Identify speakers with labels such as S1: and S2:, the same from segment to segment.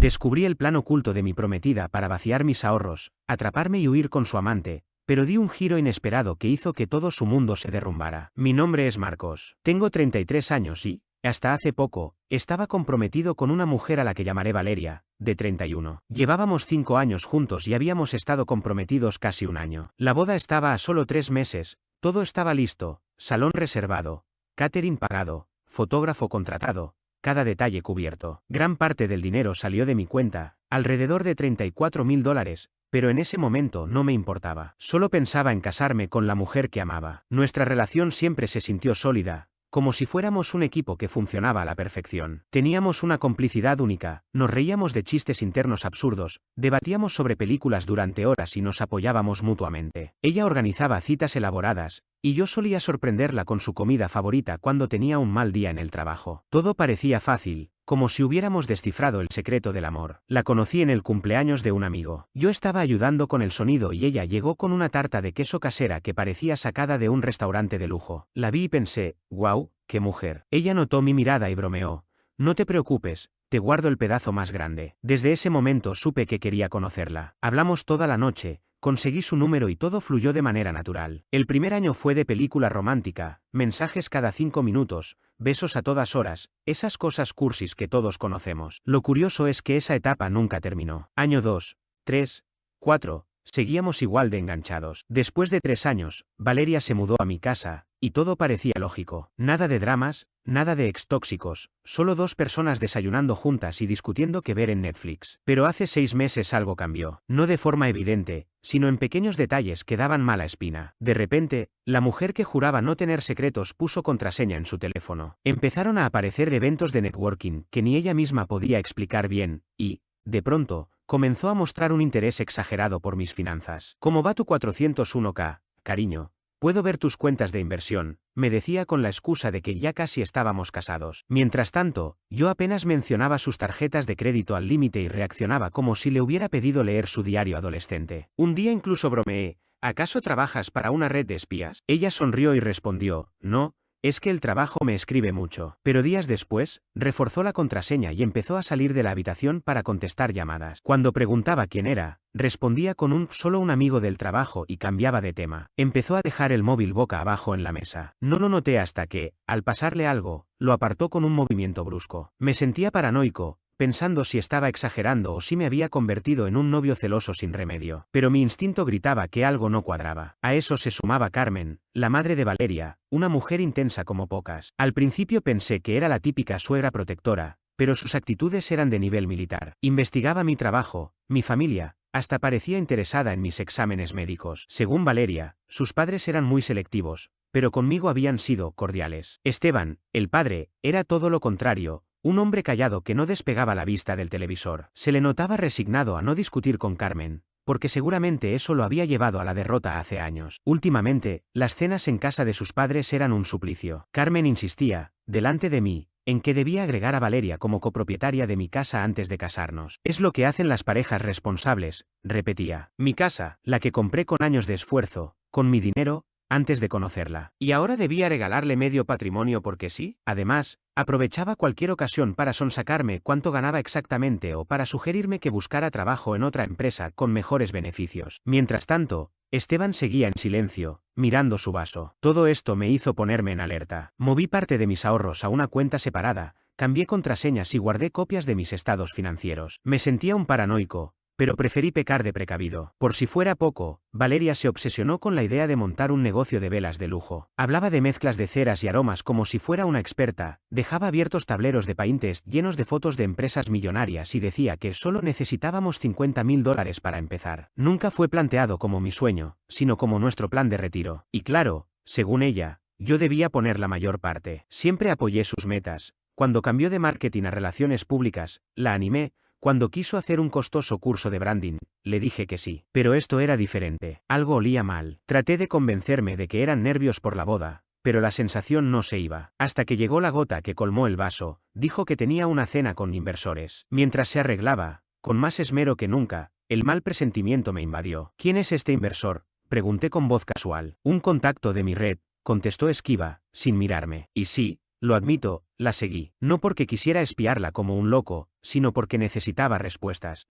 S1: Descubrí el plan oculto de mi prometida para vaciar mis ahorros, atraparme y huir con su amante, pero di un giro inesperado que hizo que todo su mundo se derrumbara. Mi nombre es Marcos. Tengo 33 años y, hasta hace poco, estaba comprometido con una mujer a la que llamaré Valeria, de 31. Llevábamos 5 años juntos y habíamos estado comprometidos casi un año. La boda estaba a solo 3 meses, todo estaba listo, salón reservado, catering pagado, fotógrafo contratado, cada detalle cubierto. Gran parte del dinero salió de mi cuenta, alrededor de $34.000, pero en ese momento no me importaba. Solo pensaba en casarme con la mujer que amaba. Nuestra relación siempre se sintió sólida, como si fuéramos un equipo que funcionaba a la perfección. Teníamos una complicidad única, nos reíamos de chistes internos absurdos, debatíamos sobre películas durante horas y nos apoyábamos mutuamente. Ella organizaba citas elaboradas, y yo solía sorprenderla con su comida favorita cuando tenía un mal día en el trabajo. Todo parecía fácil, como si hubiéramos descifrado el secreto del amor. La conocí en el cumpleaños de un amigo. Yo estaba ayudando con el sonido y ella llegó con una tarta de queso casera que parecía sacada de un restaurante de lujo. La vi y pensé, wow, qué mujer. Ella notó mi mirada y bromeó. No te preocupes, te guardo el pedazo más grande. Desde ese momento supe que quería conocerla. Hablamos toda la noche. Conseguí su número y todo fluyó de manera natural. El primer año fue de película romántica, mensajes cada 5 minutos, besos a todas horas, esas cosas cursis que todos conocemos. Lo curioso es que esa etapa nunca terminó. Año 2, 3, 4, seguíamos igual de enganchados. Después de 3 años, Valeria se mudó a mi casa, y todo parecía lógico. Nada de dramas, nada de ex tóxicos, solo 2 personas desayunando juntas y discutiendo qué ver en Netflix. Pero hace 6 meses algo cambió. No de forma evidente, sino en pequeños detalles que daban mala espina. De repente, la mujer que juraba no tener secretos puso contraseña en su teléfono. Empezaron a aparecer eventos de networking que ni ella misma podía explicar bien, y, de pronto, comenzó a mostrar un interés exagerado por mis finanzas. ¿Cómo va tu 401k, cariño? Puedo ver tus cuentas de inversión, me decía con la excusa de que ya casi estábamos casados. Mientras tanto, yo apenas mencionaba sus tarjetas de crédito al límite y reaccionaba como si le hubiera pedido leer su diario adolescente. Un día incluso bromeé, ¿acaso trabajas para una red de espías? Ella sonrió y respondió, no. Es que el trabajo me escribe mucho. Pero días después, reforzó la contraseña y empezó a salir de la habitación para contestar llamadas. Cuando preguntaba quién era, respondía con solo un amigo del trabajo y cambiaba de tema. Empezó a dejar el móvil boca abajo en la mesa. No lo noté hasta que, al pasarle algo, lo apartó con un movimiento brusco. Me sentía paranoico, pensando si estaba exagerando o si me había convertido en un novio celoso sin remedio. Pero mi instinto gritaba que algo no cuadraba. A eso se sumaba Carmen, la madre de Valeria, una mujer intensa como pocas. Al principio pensé que era la típica suegra protectora, pero sus actitudes eran de nivel militar. Investigaba mi trabajo, mi familia, hasta parecía interesada en mis exámenes médicos. Según Valeria, sus padres eran muy selectivos, pero conmigo habían sido cordiales. Esteban, el padre, era todo lo contrario. Un hombre callado que no despegaba la vista del televisor. Se le notaba resignado a no discutir con Carmen, porque seguramente eso lo había llevado a la derrota hace años. Últimamente, las cenas en casa de sus padres eran un suplicio. Carmen insistía, delante de mí, en que debía agregar a Valeria como copropietaria de mi casa antes de casarnos. Es lo que hacen las parejas responsables, repetía. Mi casa, la que compré con años de esfuerzo, con mi dinero, antes de conocerla. ¿Y ahora debía regalarle medio patrimonio porque sí? Además, aprovechaba cualquier ocasión para sonsacarme cuánto ganaba exactamente o para sugerirme que buscara trabajo en otra empresa con mejores beneficios. Mientras tanto, Esteban seguía en silencio, mirando su vaso. Todo esto me hizo ponerme en alerta. Moví parte de mis ahorros a una cuenta separada, cambié contraseñas y guardé copias de mis estados financieros. Me sentía un paranoico, pero preferí pecar de precavido. Por si fuera poco, Valeria se obsesionó con la idea de montar un negocio de velas de lujo. Hablaba de mezclas de ceras y aromas como si fuera una experta, dejaba abiertos tableros de Pinterest llenos de fotos de empresas millonarias y decía que solo necesitábamos $50.000 para empezar. Nunca fue planteado como mi sueño, sino como nuestro plan de retiro. Y claro, según ella, yo debía poner la mayor parte. Siempre apoyé sus metas. Cuando cambió de marketing a relaciones públicas, la animé. Cuando quiso hacer un costoso curso de branding, le dije que sí. Pero esto era diferente. Algo olía mal. Traté de convencerme de que eran nervios por la boda, pero la sensación no se iba. Hasta que llegó la gota que colmó el vaso, dijo que tenía una cena con inversores. Mientras se arreglaba, con más esmero que nunca, el mal presentimiento me invadió. ¿Quién es este inversor?, pregunté con voz casual. Un contacto de mi red, contestó esquiva, sin mirarme. Y sí, Lo admito, la seguí. No porque quisiera espiarla como un loco, sino porque necesitaba respuestas.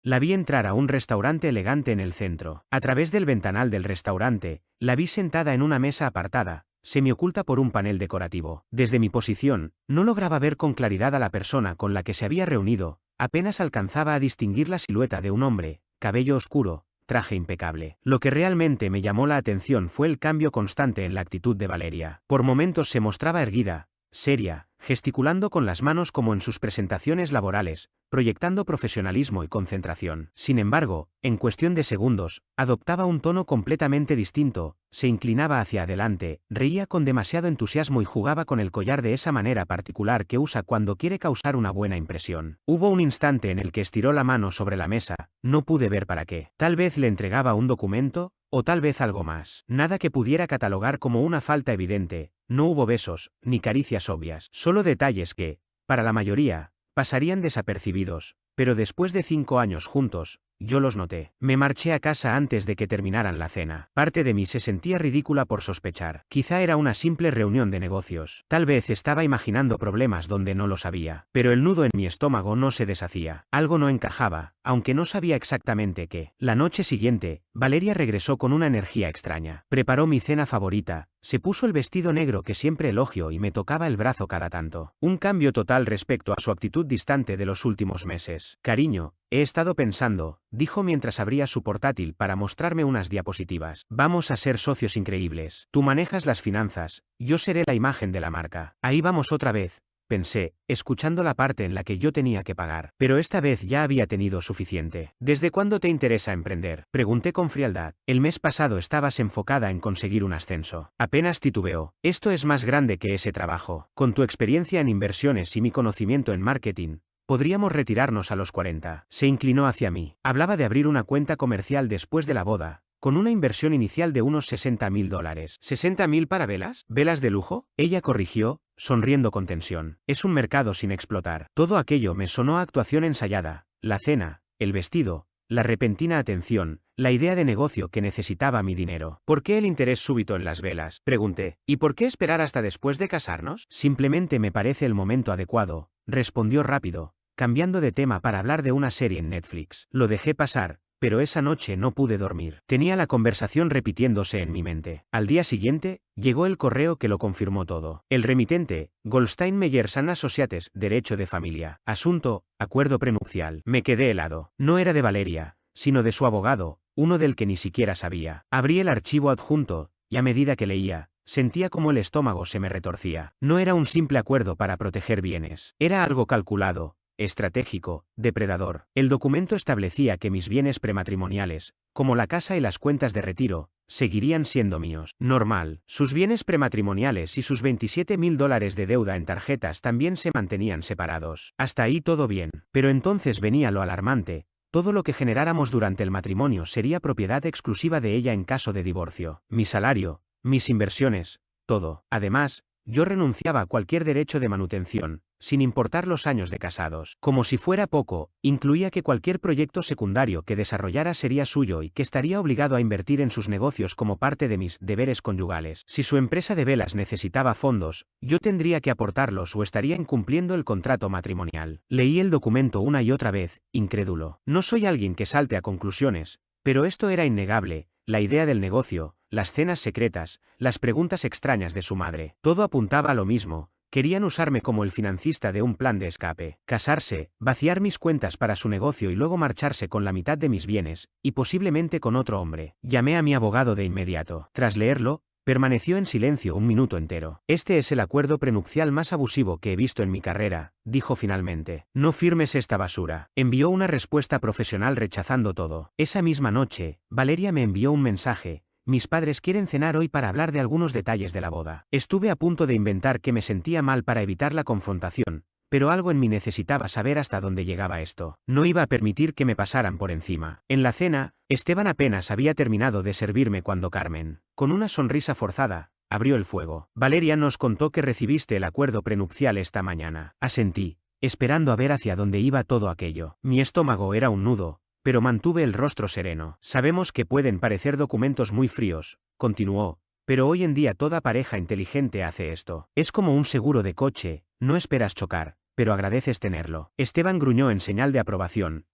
S1: La vi entrar a un restaurante elegante en el centro. A través del ventanal del restaurante, la vi sentada en una mesa apartada, semioculta por un panel decorativo. Desde mi posición, no lograba ver con claridad a la persona con la que se había reunido, apenas alcanzaba a distinguir la silueta de un hombre, cabello oscuro, traje impecable. Lo que realmente me llamó la atención fue el cambio constante en la actitud de Valeria. Por momentos se mostraba erguida, seria, gesticulando con las manos como en sus presentaciones laborales, proyectando profesionalismo y concentración. Sin embargo, en cuestión de segundos, adoptaba un tono completamente distinto, se inclinaba hacia adelante, reía con demasiado entusiasmo y jugaba con el collar de esa manera particular que usa cuando quiere causar una buena impresión. Hubo un instante en el que estiró la mano sobre la mesa, no pude ver para qué. Tal vez le entregaba un documento, o tal vez algo más. Nada que pudiera catalogar como una falta evidente, no hubo besos, ni caricias obvias. Solo detalles que, para la mayoría, pasarían desapercibidos, pero después de 5 años juntos, yo los noté. Me marché a casa antes de que terminaran la cena. Parte de mí se sentía ridícula por sospechar. Quizá era una simple reunión de negocios. Tal vez estaba imaginando problemas donde no los había. Pero el nudo en mi estómago no se deshacía. Algo no encajaba, aunque no sabía exactamente qué. La noche siguiente, Valeria regresó con una energía extraña. Preparó mi cena favorita, se puso el vestido negro que siempre elogio y me tocaba el brazo cada tanto. Un cambio total respecto a su actitud distante de los últimos meses. Cariño, he estado pensando, dijo mientras abría su portátil para mostrarme unas diapositivas. Vamos a ser socios increíbles. Tú manejas las finanzas, yo seré la imagen de la marca. Ahí vamos otra vez, pensé, escuchando la parte en la que yo tenía que pagar. Pero esta vez ya había tenido suficiente. ¿Desde cuándo te interesa emprender?, pregunté con frialdad. El mes pasado estabas enfocada en conseguir un ascenso. Apenas titubeó. Esto es más grande que ese trabajo. Con tu experiencia en inversiones y mi conocimiento en marketing, podríamos retirarnos a los 40. Se inclinó hacia mí. Hablaba de abrir una cuenta comercial después de la boda, con una inversión inicial de unos $60.000. ¿$60.000 para velas? ¿Velas de lujo?, ella corrigió, sonriendo con tensión. Es un mercado sin explotar. Todo aquello me sonó a actuación ensayada. La cena, el vestido, la repentina atención, la idea de negocio que necesitaba mi dinero. ¿Por qué el interés súbito en las velas?, pregunté. ¿Y por qué esperar hasta después de casarnos? Simplemente me parece el momento adecuado, respondió rápido, cambiando de tema para hablar de una serie en Netflix. Lo dejé pasar, pero esa noche no pude dormir. Tenía la conversación repitiéndose en mi mente. Al día siguiente, llegó el correo que lo confirmó todo. El remitente, Goldstein Meyers & Associates, Derecho de Familia. Asunto, acuerdo prenupcial. Me quedé helado. No era de Valeria, sino de su abogado, uno del que ni siquiera sabía. Abrí el archivo adjunto, y a medida que leía, sentía como el estómago se me retorcía. No era un simple acuerdo para proteger bienes. Era algo calculado, estratégico, depredador. El documento establecía que mis bienes prematrimoniales, como la casa y las cuentas de retiro, seguirían siendo míos. Normal. Sus bienes prematrimoniales y sus $27.000 de deuda en tarjetas también se mantenían separados. Hasta ahí todo bien. Pero entonces venía lo alarmante. Todo lo que generáramos durante el matrimonio sería propiedad exclusiva de ella en caso de divorcio. Mi salario, mis inversiones, todo. Además, yo renunciaba a cualquier derecho de manutención, sin importar los años de casados. Como si fuera poco, incluía que cualquier proyecto secundario que desarrollara sería suyo y que estaría obligado a invertir en sus negocios como parte de mis deberes conyugales. Si su empresa de velas necesitaba fondos, yo tendría que aportarlos o estaría incumpliendo el contrato matrimonial. Leí el documento una y otra vez, incrédulo. No soy alguien que salte a conclusiones, pero esto era innegable. La idea del negocio, las cenas secretas, las preguntas extrañas de su madre. Todo apuntaba a lo mismo. Querían usarme como el financista de un plan de escape. Casarse, vaciar mis cuentas para su negocio y luego marcharse con la mitad de mis bienes, y posiblemente con otro hombre. Llamé a mi abogado de inmediato. Tras leerlo, permaneció en silencio un minuto entero. Este es el acuerdo prenupcial más abusivo que he visto en mi carrera, dijo finalmente. No firmes esta basura. Envió una respuesta profesional rechazando todo. Esa misma noche, Valeria me envió un mensaje. Mis padres quieren cenar hoy para hablar de algunos detalles de la boda. Estuve a punto de inventar que me sentía mal para evitar la confrontación, pero algo en mí necesitaba saber hasta dónde llegaba esto. No iba a permitir que me pasaran por encima. En la cena, Esteban apenas había terminado de servirme cuando Carmen, con una sonrisa forzada, abrió el fuego. Valeria nos contó que recibiste el acuerdo prenupcial esta mañana. Asentí, esperando a ver hacia dónde iba todo aquello. Mi estómago era un nudo, pero mantuve el rostro sereno. Sabemos que pueden parecer documentos muy fríos, continuó, pero hoy en día toda pareja inteligente hace esto. Es como un seguro de coche, no esperas chocar, pero agradeces tenerlo. Esteban gruñó en señal de aprobación,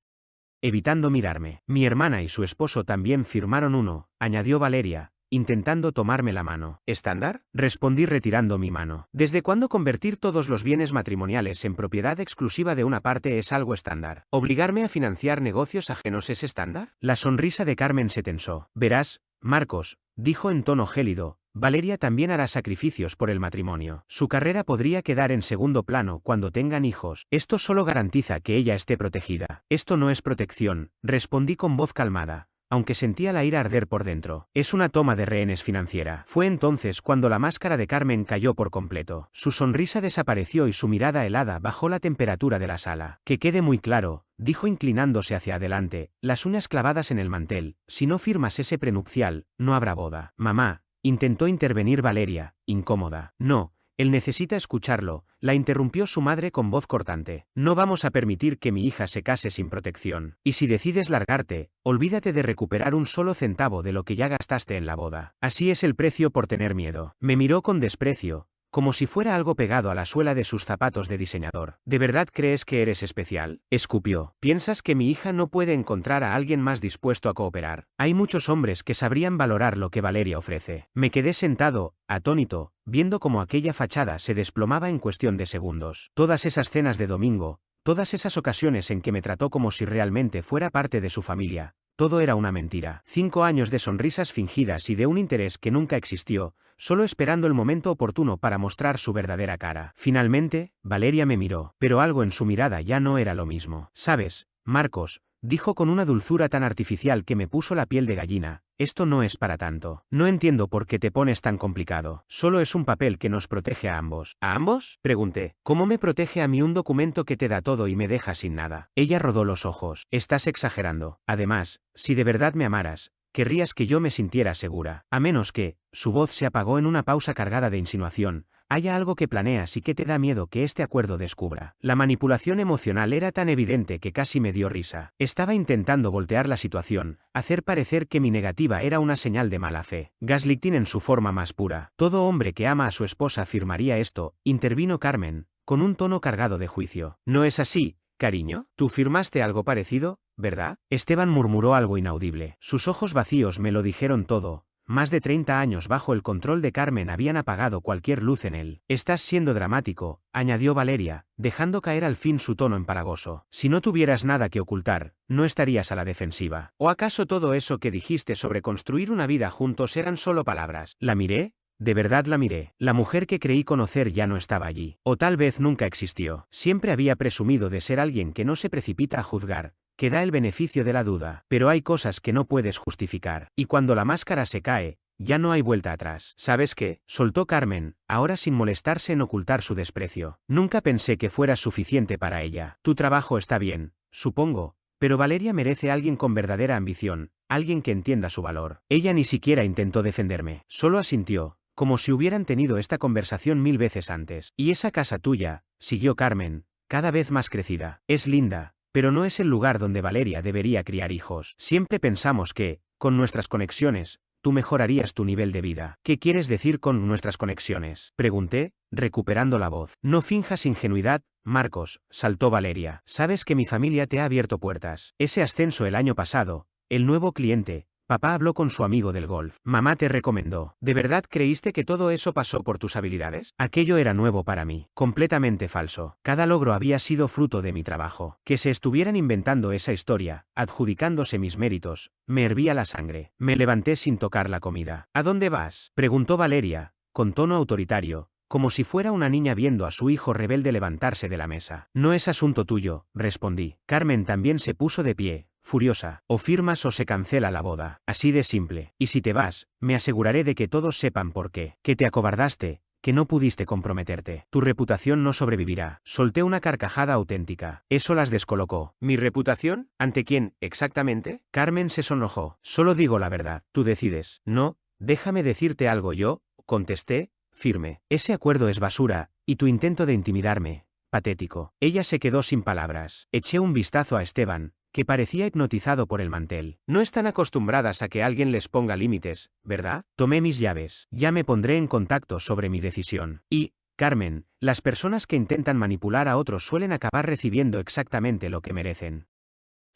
S1: evitando mirarme. Mi hermana y su esposo también firmaron uno, añadió Valeria, intentando tomarme la mano. ¿Estándar? Respondí retirando mi mano. ¿Desde cuándo convertir todos los bienes matrimoniales en propiedad exclusiva de una parte es algo estándar? ¿Obligarme a financiar negocios ajenos es estándar? La sonrisa de Carmen se tensó. Verás, Marcos, dijo en tono gélido, Valeria también hará sacrificios por el matrimonio. Su carrera podría quedar en segundo plano cuando tengan hijos. Esto solo garantiza que ella esté protegida. Esto no es protección, respondí con voz calmada, aunque sentía la ira arder por dentro. Es una toma de rehenes financiera. Fue entonces cuando la máscara de Carmen cayó por completo. Su sonrisa desapareció y su mirada helada bajó la temperatura de la sala. Que quede muy claro, dijo inclinándose hacia adelante, las uñas clavadas en el mantel, si no firmas ese prenupcial, no habrá boda. Mamá, intentó intervenir Valeria, incómoda. No. Él necesita escucharlo, la interrumpió su madre con voz cortante. No vamos a permitir que mi hija se case sin protección. Y si decides largarte, olvídate de recuperar un solo centavo de lo que ya gastaste en la boda. Así es el precio por tener miedo. Me miró con desprecio, como si fuera algo pegado a la suela de sus zapatos de diseñador. ¿De verdad crees que eres especial? Escupió. ¿Piensas que mi hija no puede encontrar a alguien más dispuesto a cooperar? Hay muchos hombres que sabrían valorar lo que Valeria ofrece. Me quedé sentado, atónito, viendo cómo aquella fachada se desplomaba en cuestión de segundos. Todas esas cenas de domingo, todas esas ocasiones en que me trató como si realmente fuera parte de su familia, todo era una mentira. 5 años de sonrisas fingidas y de un interés que nunca existió, solo esperando el momento oportuno para mostrar su verdadera cara. Finalmente, Valeria me miró, pero algo en su mirada ya no era lo mismo. ¿Sabes, Marcos?, dijo con una dulzura tan artificial que me puso la piel de gallina, esto no es para tanto. No entiendo por qué te pones tan complicado. Solo es un papel que nos protege a ambos. ¿A ambos?, pregunté. ¿Cómo me protege a mí un documento que te da todo y me deja sin nada? Ella rodó los ojos. Estás exagerando. Además, si de verdad me amaras, querrías que yo me sintiera segura. A menos que, su voz se apagó en una pausa cargada de insinuación, haya algo que planeas y que te da miedo que este acuerdo descubra. La manipulación emocional era tan evidente que casi me dio risa. Estaba intentando voltear la situación, hacer parecer que mi negativa era una señal de mala fe. Gaslighting en su forma más pura. Todo hombre que ama a su esposa afirmaría esto, intervino Carmen, con un tono cargado de juicio. ¿No es así, cariño? ¿Tú firmaste algo parecido, verdad? Esteban murmuró algo inaudible. Sus ojos vacíos me lo dijeron todo. Más de 30 años bajo el control de Carmen habían apagado cualquier luz en él. Estás siendo dramático, añadió Valeria, dejando caer al fin su tono empalagoso. Si no tuvieras nada que ocultar, no estarías a la defensiva. ¿O acaso todo eso que dijiste sobre construir una vida juntos eran solo palabras? La miré. De verdad la miré. La mujer que creí conocer ya no estaba allí. O tal vez nunca existió. Siempre había presumido de ser alguien que no se precipita a juzgar, que da el beneficio de la duda. Pero hay cosas que no puedes justificar. Y cuando la máscara se cae, ya no hay vuelta atrás. ¿Sabes qué?, soltó Carmen, ahora sin molestarse en ocultar su desprecio. Nunca pensé que fueras suficiente para ella. Tu trabajo está bien, supongo, pero Valeria merece a alguien con verdadera ambición, alguien que entienda su valor. Ella ni siquiera intentó defenderme, solo asintió, como si hubieran tenido esta conversación 1000 veces antes. Y esa casa tuya, siguió Carmen, cada vez más crecida, es linda, pero no es el lugar donde Valeria debería criar hijos. Siempre pensamos que, con nuestras conexiones, tú mejorarías tu nivel de vida. ¿Qué quieres decir con nuestras conexiones?, pregunté, recuperando la voz. No finjas ingenuidad, Marcos, saltó Valeria. Sabes que mi familia te ha abierto puertas. Ese ascenso el año pasado, el nuevo cliente. Papá habló con su amigo del golf. Mamá te recomendó. ¿De verdad creíste que todo eso pasó por tus habilidades? Aquello era nuevo para mí. Completamente falso. Cada logro había sido fruto de mi trabajo. Que se estuvieran inventando esa historia, adjudicándose mis méritos, me hervía la sangre. Me levanté sin tocar la comida. ¿A dónde vas?, preguntó Valeria, con tono autoritario, como si fuera una niña viendo a su hijo rebelde levantarse de la mesa. No es asunto tuyo, respondí. Carmen también se puso de pie, furiosa. O firmas o se cancela la boda. Así de simple. Y si te vas, me aseguraré de que todos sepan por qué. Que te acobardaste, que no pudiste comprometerte. Tu reputación no sobrevivirá. Solté una carcajada auténtica. Eso las descolocó. ¿Mi reputación? ¿Ante quién, exactamente? Carmen se sonrojó. Solo digo la verdad. Tú decides. No, déjame decirte algo yo, contesté, firme. Ese acuerdo es basura, y tu intento de intimidarme, patético. Ella se quedó sin palabras. Eché un vistazo a Esteban, que parecía hipnotizado por el mantel. No están acostumbradas a que alguien les ponga límites, ¿verdad? Tomé mis llaves. Ya me pondré en contacto sobre mi decisión. Y, Carmen, las personas que intentan manipular a otros suelen acabar recibiendo exactamente lo que merecen.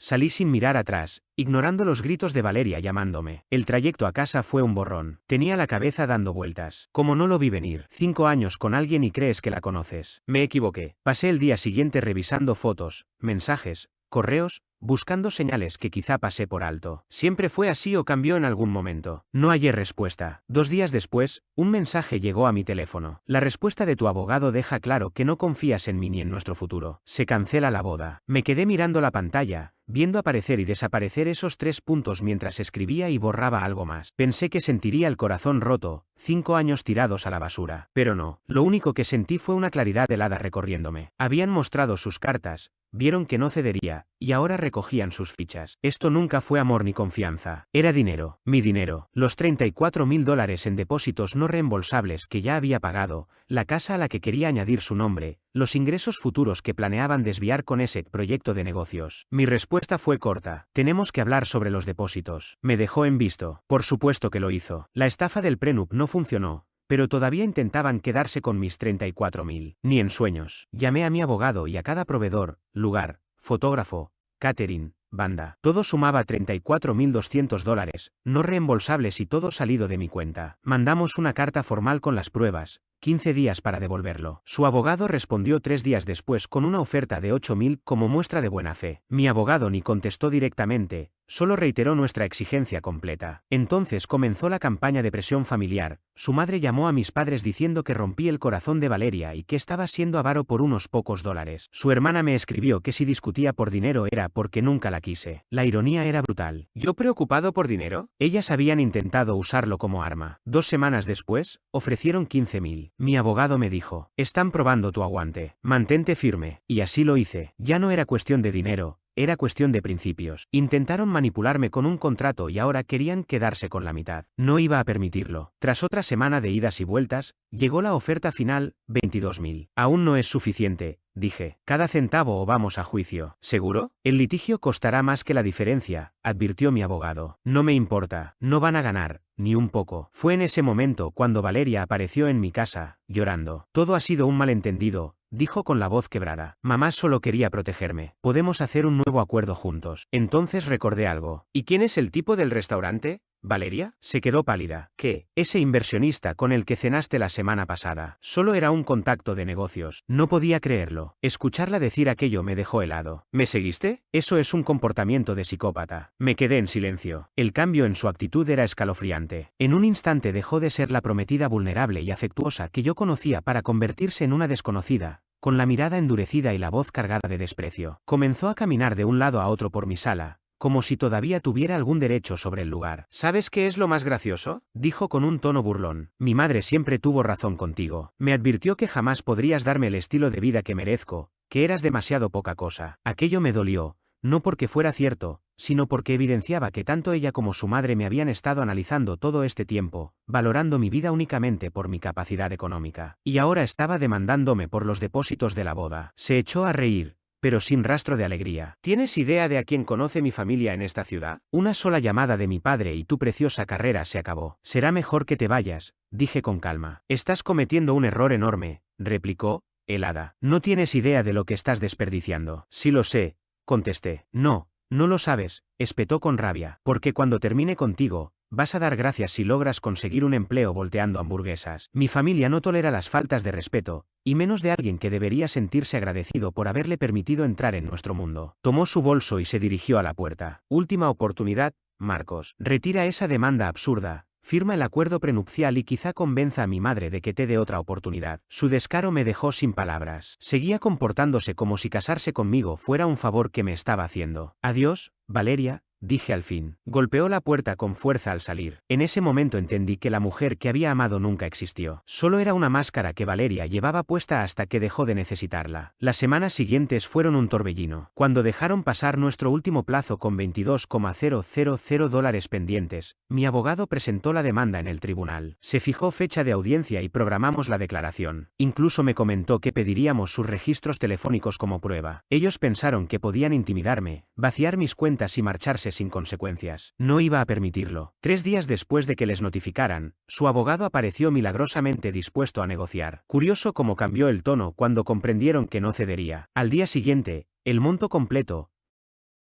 S1: Salí sin mirar atrás, ignorando los gritos de Valeria llamándome. El trayecto a casa fue un borrón. Tenía la cabeza dando vueltas. Como no lo vi venir. 5 años con alguien y crees que la conoces. Me equivoqué. Pasé el día siguiente revisando fotos, mensajes, correos, buscando señales que quizá pasé por alto. ¿Siempre fue así o cambió en algún momento? No hallé respuesta. 2 días después, un mensaje llegó a mi teléfono. La respuesta de tu abogado deja claro que no confías en mí ni en nuestro futuro. Se cancela la boda. Me quedé mirando la pantalla, viendo aparecer y desaparecer esos 3 puntos mientras escribía y borraba algo más. Pensé que sentiría el corazón roto, 5 años tirados a la basura. Pero no. Lo único que sentí fue una claridad helada recorriéndome. Habían mostrado sus cartas, vieron que no cedería, y ahora recogían sus fichas. Esto nunca fue amor ni confianza. Era dinero, mi dinero, los $34.000 en depósitos no reembolsables que ya había pagado, la casa a la que quería añadir su nombre, los ingresos futuros que planeaban desviar con ese proyecto de negocios. Mi respuesta fue corta. Tenemos que hablar sobre los depósitos. Me dejó en visto. Por supuesto que lo hizo. La estafa del prenup no funcionó, pero todavía intentaban quedarse con mis 34.000. Ni en sueños. Llamé a mi abogado y a cada proveedor, lugar, fotógrafo, catering, banda. Todo sumaba $34.200, no reembolsables y todo salido de mi cuenta. Mandamos una carta formal con las pruebas, 15 días para devolverlo. Su abogado respondió 3 días después con una oferta de 8.000 como muestra de buena fe. Mi abogado ni contestó directamente, solo reiteró nuestra exigencia completa. Entonces comenzó la campaña de presión familiar. Su madre llamó a mis padres diciendo que rompí el corazón de Valeria y que estaba siendo avaro por unos pocos dólares. Su hermana me escribió que si discutía por dinero era porque nunca la quise. La ironía era brutal. ¿Yo preocupado por dinero? Ellas habían intentado usarlo como arma. 2 semanas después, ofrecieron 15.000. Mi abogado me dijo, están probando tu aguante. Mantente firme. Y así lo hice. Ya no era cuestión de dinero. Era cuestión de principios. Intentaron manipularme con un contrato y ahora querían quedarse con la mitad. No iba a permitirlo. Tras otra semana de idas y vueltas, llegó la oferta final, 22.000. Aún no es suficiente, dije. Cada centavo o vamos a juicio. ¿Seguro? El litigio costará más que la diferencia, advirtió mi abogado. No me importa. No van a ganar, ni un poco. Fue en ese momento cuando Valeria apareció en mi casa, llorando. Todo ha sido un malentendido, dijo con la voz quebrada. Mamá solo quería protegerme. Podemos hacer un nuevo acuerdo juntos. Entonces recordé algo. ¿Y quién es el tipo del restaurante? ¿Valeria? Se quedó pálida. ¿Qué? Ese inversionista con el que cenaste la semana pasada. Solo era un contacto de negocios. No podía creerlo. Escucharla decir aquello me dejó helado. ¿Me seguiste? Eso es un comportamiento de psicópata. Me quedé en silencio. El cambio en su actitud era escalofriante. En un instante dejó de ser la prometida vulnerable y afectuosa que yo conocía para convertirse en una desconocida, con la mirada endurecida y la voz cargada de desprecio. Comenzó a caminar de un lado a otro por mi sala, como si todavía tuviera algún derecho sobre el lugar. ¿Sabes qué es lo más gracioso? Dijo con un tono burlón. Mi madre siempre tuvo razón contigo. Me advirtió que jamás podrías darme el estilo de vida que merezco, que eras demasiado poca cosa. Aquello me dolió, no porque fuera cierto, sino porque evidenciaba que tanto ella como su madre me habían estado analizando todo este tiempo, valorando mi vida únicamente por mi capacidad económica. Y ahora estaba demandándome por los depósitos de la boda. Se echó a reír, pero sin rastro de alegría. ¿Tienes idea de a quién conoce mi familia en esta ciudad? Una sola llamada de mi padre y tu preciosa carrera se acabó. Será mejor que te vayas, dije con calma. Estás cometiendo un error enorme, replicó, helada. No tienes idea de lo que estás desperdiciando. Sí lo sé, contesté. No, no lo sabes, espetó con rabia. Porque cuando termine contigo, vas a dar gracias si logras conseguir un empleo volteando hamburguesas. Mi familia no tolera las faltas de respeto, y menos de alguien que debería sentirse agradecido por haberle permitido entrar en nuestro mundo. Tomó su bolso y se dirigió a la puerta. Última oportunidad, Marcos. Retira esa demanda absurda. Firma el acuerdo prenupcial y quizá convenza a mi madre de que te dé otra oportunidad. Su descaro me dejó sin palabras. Seguía comportándose como si casarse conmigo fuera un favor que me estaba haciendo. Adiós, Valeria, dije al fin. Golpeó la puerta con fuerza al salir. En ese momento entendí que la mujer que había amado nunca existió. Solo era una máscara que Valeria llevaba puesta hasta que dejó de necesitarla. Las semanas siguientes fueron un torbellino. Cuando dejaron pasar nuestro último plazo con $22,000 pendientes, mi abogado presentó la demanda en el tribunal. Se fijó fecha de audiencia y programamos la declaración. Incluso me comentó que pediríamos sus registros telefónicos como prueba. Ellos pensaron que podían intimidarme, vaciar mis cuentas y marcharse sin consecuencias. No iba a permitirlo. 3 días después de que les notificaran, su abogado apareció milagrosamente dispuesto a negociar. Curioso cómo cambió el tono cuando comprendieron que no cedería. Al día siguiente, el monto completo,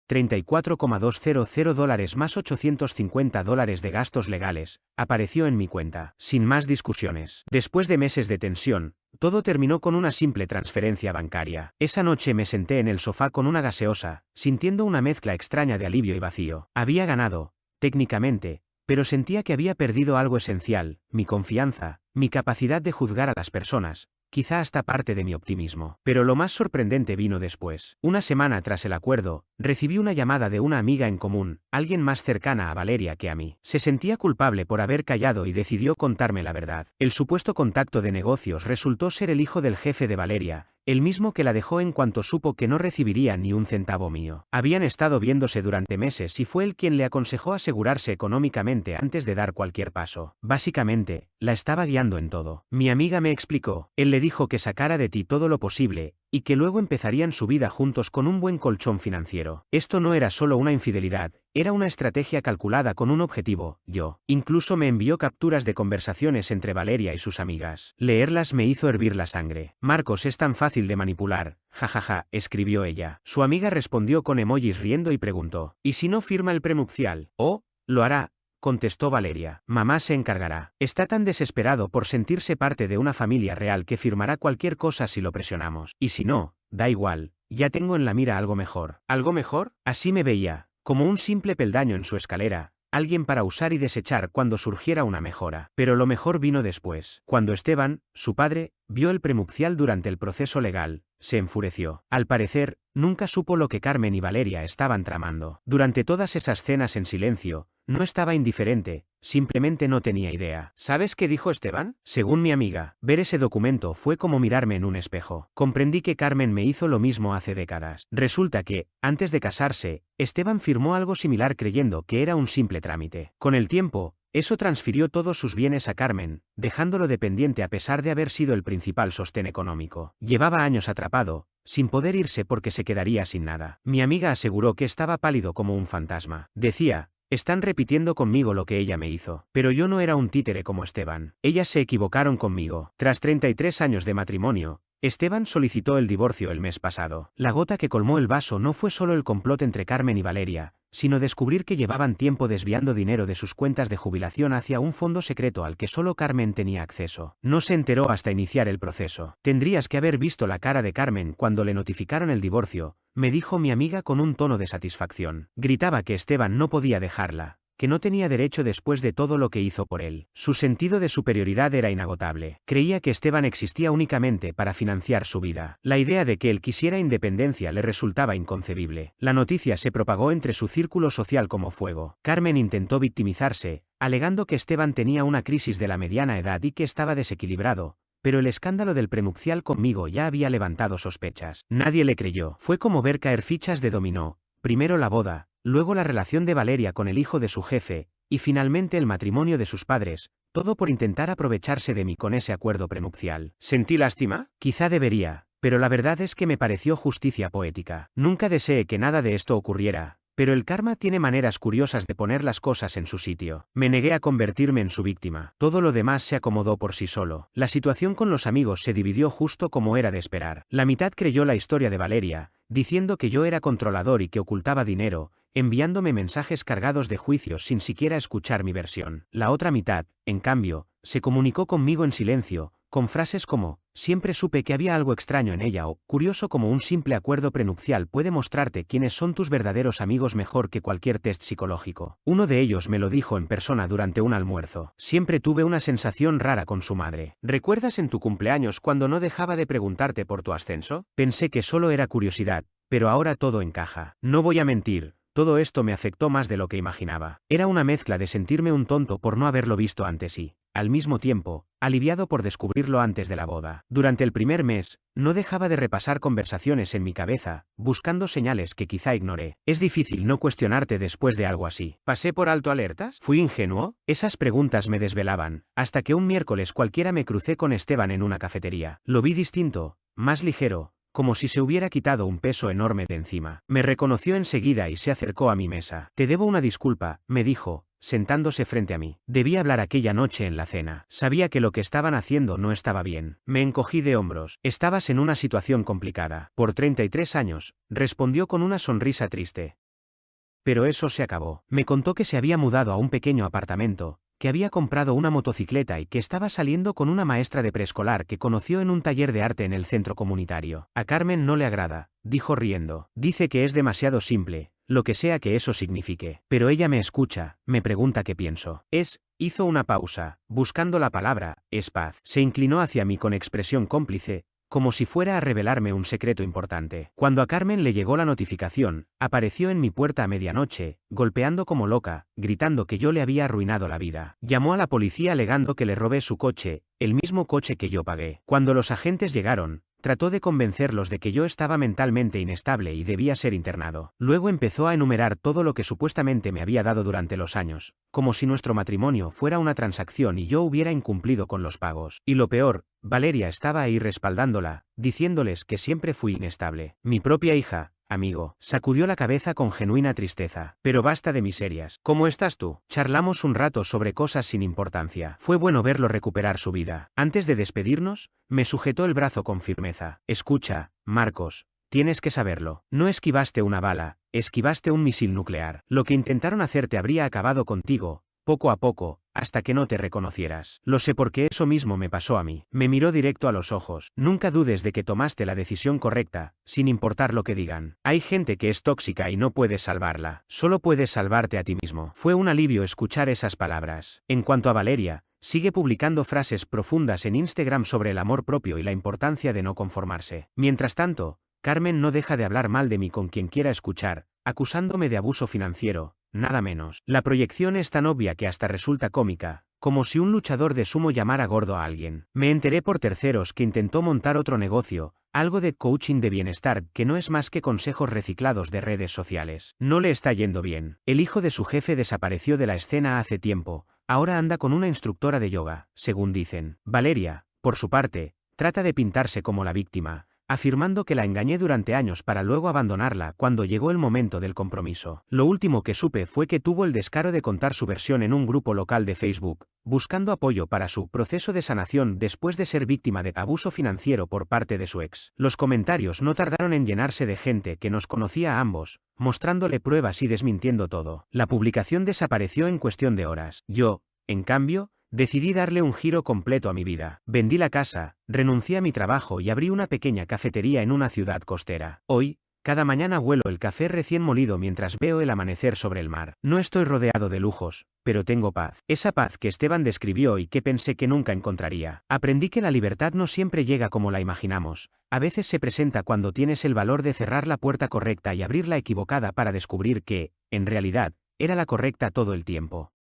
S1: $34,200 más $850 de gastos legales, apareció en mi cuenta, sin más discusiones. Después de meses de tensión, todo terminó con una simple transferencia bancaria. Esa noche me senté en el sofá con una gaseosa, sintiendo una mezcla extraña de alivio y vacío. Había ganado, técnicamente, pero sentía que había perdido algo esencial, mi confianza, mi capacidad de juzgar a las personas, quizá hasta parte de mi optimismo. Pero lo más sorprendente vino después. Una semana tras el acuerdo, recibí una llamada de una amiga en común, alguien más cercana a Valeria que a mí. Se sentía culpable por haber callado y decidió contarme la verdad. El supuesto contacto de negocios resultó ser el hijo del jefe de Valeria, el mismo que la dejó en cuanto supo que no recibiría ni un centavo mío. Habían estado viéndose durante meses y fue él quien le aconsejó asegurarse económicamente antes de dar cualquier paso. Básicamente, la estaba guiando en todo. Mi amiga me explicó, él le dijo que sacara de ti todo lo posible, y que luego empezarían su vida juntos con un buen colchón financiero. Esto no era solo una infidelidad, era una estrategia calculada con un objetivo. Incluso me envió capturas de conversaciones entre Valeria y sus amigas. Leerlas me hizo hervir la sangre. Marcos es tan fácil de manipular, jajaja, escribió ella. Su amiga respondió con emojis riendo y preguntó, ¿y si no firma el prenupcial? Oh, lo hará, contestó Valeria. Mamá se encargará. Está tan desesperado por sentirse parte de una familia real que firmará cualquier cosa si lo presionamos. Y si no, da igual, ya tengo en la mira algo mejor. ¿Algo mejor? Así me veía, como un simple peldaño en su escalera, alguien para usar y desechar cuando surgiera una mejora. Pero lo mejor vino después. Cuando Esteban, su padre, vio el prenupcial durante el proceso legal, se enfureció. Al parecer, nunca supo lo que Carmen y Valeria estaban tramando. Durante todas esas cenas en silencio, no estaba indiferente, simplemente no tenía idea. ¿Sabes qué dijo Esteban? Según mi amiga, ver ese documento fue como mirarme en un espejo. Comprendí que Carmen me hizo lo mismo hace décadas. Resulta que, antes de casarse, Esteban firmó algo similar creyendo que era un simple trámite. Con el tiempo, eso transfirió todos sus bienes a Carmen, dejándolo dependiente a pesar de haber sido el principal sostén económico. Llevaba años atrapado, sin poder irse porque se quedaría sin nada. Mi amiga aseguró que estaba pálido como un fantasma. Decía, están repitiendo conmigo lo que ella me hizo. Pero yo no era un títere como Esteban. Ellas se equivocaron conmigo. Tras 33 años de matrimonio, Esteban solicitó el divorcio el mes pasado. La gota que colmó el vaso no fue solo el complot entre Carmen y Valeria, sino descubrir que llevaban tiempo desviando dinero de sus cuentas de jubilación hacia un fondo secreto al que solo Carmen tenía acceso. No se enteró hasta iniciar el proceso. Tendrías que haber visto la cara de Carmen cuando le notificaron el divorcio, me dijo mi amiga con un tono de satisfacción. Gritaba que Esteban no podía dejarla, que no tenía derecho después de todo lo que hizo por él. Su sentido de superioridad era inagotable. Creía que Esteban existía únicamente para financiar su vida. La idea de que él quisiera independencia le resultaba inconcebible. La noticia se propagó entre su círculo social como fuego. Carmen intentó victimizarse, alegando que Esteban tenía una crisis de la mediana edad y que estaba desequilibrado, pero el escándalo del prenupcial conmigo ya había levantado sospechas. Nadie le creyó. Fue como ver caer fichas de dominó, primero la boda, luego la relación de Valeria con el hijo de su jefe, y finalmente el matrimonio de sus padres, todo por intentar aprovecharse de mí con ese acuerdo prenupcial. ¿Sentí lástima? Quizá debería, pero la verdad es que me pareció justicia poética. Nunca deseé que nada de esto ocurriera, pero el karma tiene maneras curiosas de poner las cosas en su sitio. Me negué a convertirme en su víctima. Todo lo demás se acomodó por sí solo. La situación con los amigos se dividió justo como era de esperar. La mitad creyó la historia de Valeria, diciendo que yo era controlador y que ocultaba dinero, enviándome mensajes cargados de juicios sin siquiera escuchar mi versión. La otra mitad, en cambio, se comunicó conmigo en silencio, con frases como, siempre supe que había algo extraño en ella o, curioso como un simple acuerdo prenupcial puede mostrarte quiénes son tus verdaderos amigos mejor que cualquier test psicológico. Uno de ellos me lo dijo en persona durante un almuerzo. Siempre tuve una sensación rara con su madre. ¿Recuerdas en tu cumpleaños cuando no dejaba de preguntarte por tu ascenso? Pensé que solo era curiosidad, pero ahora todo encaja. No voy a mentir, todo esto me afectó más de lo que imaginaba. Era una mezcla de sentirme un tonto por no haberlo visto antes y, al mismo tiempo, aliviado por descubrirlo antes de la boda. Durante el primer mes, no dejaba de repasar conversaciones en mi cabeza, buscando señales que quizá ignoré. Es difícil no cuestionarte después de algo así. ¿Pasé por alto alertas? ¿Fui ingenuo? Esas preguntas me desvelaban, hasta que un miércoles cualquiera me crucé con Esteban en una cafetería. Lo vi distinto, más ligero, como si se hubiera quitado un peso enorme de encima. Me reconoció enseguida y se acercó a mi mesa. Te debo una disculpa, me dijo, sentándose frente a mí. Debí hablar aquella noche en la cena. Sabía que lo que estaban haciendo no estaba bien. Me encogí de hombros. Estabas en una situación complicada. Por 33 años, respondió con una sonrisa triste. Pero eso se acabó. Me contó que se había mudado a un pequeño apartamento, que había comprado una motocicleta y que estaba saliendo con una maestra de preescolar que conoció en un taller de arte en el centro comunitario. A Carmen no le agrada, dijo riendo. Dice que es demasiado simple, lo que sea que eso signifique. Pero ella me escucha, me pregunta qué pienso. Hizo una pausa, buscando la palabra, es paz. Se inclinó hacia mí con expresión cómplice, como si fuera a revelarme un secreto importante. Cuando a Carmen le llegó la notificación, apareció en mi puerta a medianoche, golpeando como loca, gritando que yo le había arruinado la vida. Llamó a la policía alegando que le robé su coche, el mismo coche que yo pagué. Cuando los agentes llegaron, trató de convencerlos de que yo estaba mentalmente inestable y debía ser internado. Luego empezó a enumerar todo lo que supuestamente me había dado durante los años, como si nuestro matrimonio fuera una transacción y yo hubiera incumplido con los pagos. Y lo peor, Valeria estaba ahí respaldándola, diciéndoles que siempre fui inestable. Mi propia hija, amigo, sacudió la cabeza con genuina tristeza. Pero basta de miserias. ¿Cómo estás tú? Charlamos un rato sobre cosas sin importancia. Fue bueno verlo recuperar su vida. Antes de despedirnos, me sujetó el brazo con firmeza. Escucha, Marcos, tienes que saberlo. No esquivaste una bala, esquivaste un misil nuclear. Lo que intentaron hacerte habría acabado contigo, poco a poco, hasta que no te reconocieras. Lo sé porque eso mismo me pasó a mí. Me miró directo a los ojos. Nunca dudes de que tomaste la decisión correcta, sin importar lo que digan. Hay gente que es tóxica y no puedes salvarla. Solo puedes salvarte a ti mismo. Fue un alivio escuchar esas palabras. En cuanto a Valeria, sigue publicando frases profundas en Instagram sobre el amor propio y la importancia de no conformarse. Mientras tanto, Carmen no deja de hablar mal de mí con quien quiera escuchar, acusándome de abuso financiero, nada menos. La proyección es tan obvia que hasta resulta cómica, como si un luchador de sumo llamara gordo a alguien. Me enteré por terceros que intentó montar otro negocio, algo de coaching de bienestar que no es más que consejos reciclados de redes sociales. No le está yendo bien. El hijo de su jefe desapareció de la escena hace tiempo, ahora anda con una instructora de yoga, según dicen. Valeria, por su parte, trata de pintarse como la víctima, afirmando que la engañé durante años para luego abandonarla cuando llegó el momento del compromiso. Lo último que supe fue que tuvo el descaro de contar su versión en un grupo local de Facebook, buscando apoyo para su proceso de sanación después de ser víctima de abuso financiero por parte de su ex. Los comentarios no tardaron en llenarse de gente que nos conocía a ambos, mostrándole pruebas y desmintiendo todo. La publicación desapareció en cuestión de horas. Yo, en cambio, decidí darle un giro completo a mi vida. Vendí la casa, renuncié a mi trabajo y abrí una pequeña cafetería en una ciudad costera. Hoy, cada mañana huelo el café recién molido mientras veo el amanecer sobre el mar. No estoy rodeado de lujos, pero tengo paz. Esa paz que Esteban describió y que pensé que nunca encontraría. Aprendí que la libertad no siempre llega como la imaginamos. A veces se presenta cuando tienes el valor de cerrar la puerta correcta y abrir la equivocada para descubrir que, en realidad, era la correcta todo el tiempo.